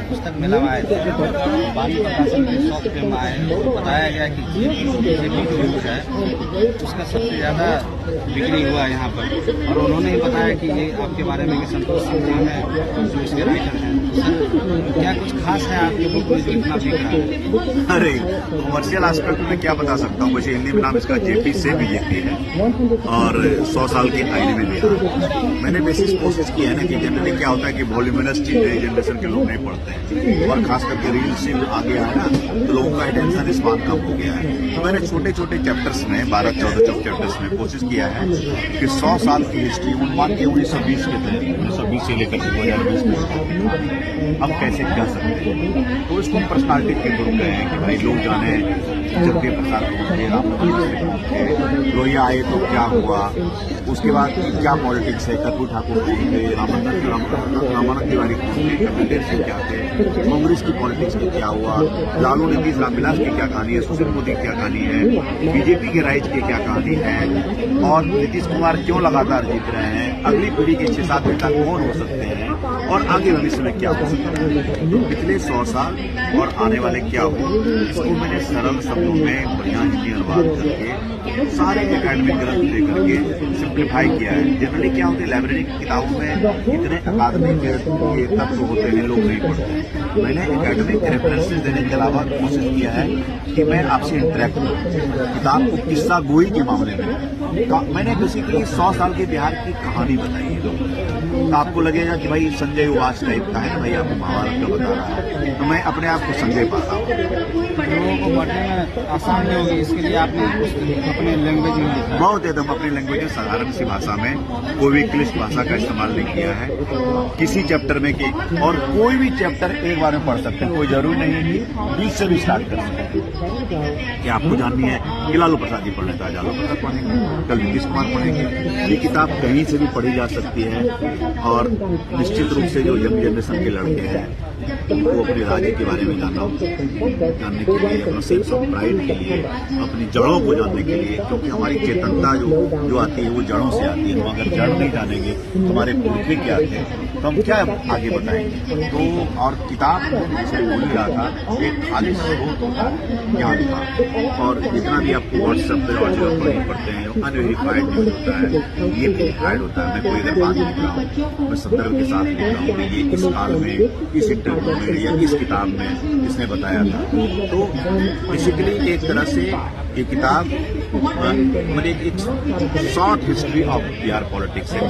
पुस्तक मेला में आए थे, बाल प्रकाशन के शौक पे में आए, तो बताया गया कि जेपी जो बुक है उसका सबसे ज़्यादा बिक्री हुआ है यहाँ पर। और उन्होंने ही बताया कि ये आपके बारे में कि संतोष सिंह है जो इसके राइटर हैं। क्या कुछ खास है आपके बुक में जो इतना बिक रहा है? अरे कमर्शियल एस्पेक्ट में क्या बता सकता हूँ, मुझे हिंदी में नाम इसका जेपी से भी जेपी है और 100 साल की आईने में लिया। मैंने बेसिस कोशिश की है ना कि जनरली क्या होता है कि वॉल्यूमिनस चीजें जनरेशन के लोग नहीं पढ़ते हैं, और खास करके रील्स से आगे आए ना तो लोगों का अटेंशन स्पान कम हो गया है। तो मैंने छोटे छोटे चैप्टर्स में 12-14 चैप्टर्स में कोशिश किया है कि 100 साल की हिस्ट्री मान के 1920 के थे, 1920 से लेकर 2020 में अब कैसे कह सकते हैं। तो इसको हम पर्सनालिटी के ग्रुप में हैं कि भाई लोग जाने जगदेव प्रसाद पहुंचे, रामनगर पहुंचे, लोहिया आए तो क्या हुआ, उसके बाद क्या पॉलिटिक्स है, कर्पूर ठाकुर पहुंचे, रामानंद तिवारी पहुंचे, कपिल सिंह क्या थे, कांग्रेस की पॉलिटिक्स में क्या हुआ, लालू नीतीश रामविलास की क्या कहानी है, सुशील मोदी की क्या कहानी है, बीजेपी के राइज की क्या कहानी है, और नीतीश कुमार क्यों लगातार जीत रहे हैं, अगली पीढ़ी के 6-7 नेता कौन हो सकते हैं, और आगे भविष्य में क्या हो सकता है, तो पिछले 100 साल और आने वाले क्या हो, इसको मैंने सरल शब्दों में बढ़िया हिंदी अनुवाद करके सारे एकेडमिक ग्रंथ लेकर के सिंप्लीफाई किया है। जनरली क्या होता है, लाइब्रेरी की किताबों में इतने अकादमिक ये तत्व होते हैं, लोग नहीं पढ़ते हैं। मैंने एकेडमिक रेफरेंसेस देने के अलावा कोशिश किया है कि मैं आपसे इंटरेक्ट करूँ। किताब को किस्सा गोई के मामले में मैंने बेसिकली 100 साल के बिहार की कहानी बताई है। तो आपको लगेगा कि भाई संजय उवास टाइप का है ना, भाई आपको महाभारत का बता रहा है, तो मैं अपने आप को संजय पाता हूँ। लोगों को पढ़ने में आसान नहीं होगी, इसके लिए आपने अपने लैंग्वेज में लिखा है। बहुत एकदम अपनी लैंग्वेज में साधारण सी भाषा में, कोई भी क्लिष्ट भाषा का इस्तेमाल नहीं किया है किसी चैप्टर में कि, और कोई भी चैप्टर एक बार में पढ़ सकते हैं, कोई जरूरी नहीं है कि बीच से भी स्टार्ट कर सकते हैं। कि आपको जाननी है कि लालू प्रसाद जी पढ़ने का, लालू प्रसाद पढ़ेंगे, कल नीतीश कुमार पढ़ेंगे। ये किताब कहीं से भी पढ़ी जा सकती है, और निश्चित रूप से जो यंग जनरेशन के लड़के हैं उनको अपने राज्य के बारे में जानने के लिए, अपना सेंस ऑफ प्राइड के लिए, अपनी जड़ों को जानने के लिए, क्योंकि हमारी चेतनता जो आती है वो जड़ों से आती है। हम अगर जड़ नहीं जानेंगे हमारे पुरखे क्या थे तो हम क्या आगे बताएंगे। तो और किताब से बोल रहा था एक खाली स्रोत होता है ज्ञान का, और जितना भी आपको व्हाट्सएप पे और जगह पर पढ़ते हैं अनवेरीफाइड न्यूज होता है, ये वेरीफाइड होता है। मैं कोई अगर बात लिख रहा हूँ, मैं संदर्भ के साथ लिख रहा हूँ कि ये इस काल में, इस इंटरव्यू में या इस किताब में इसने बताया था। तो बेसिकली एक तरह से ये किताब मेरे एक short history of Bihar politics है।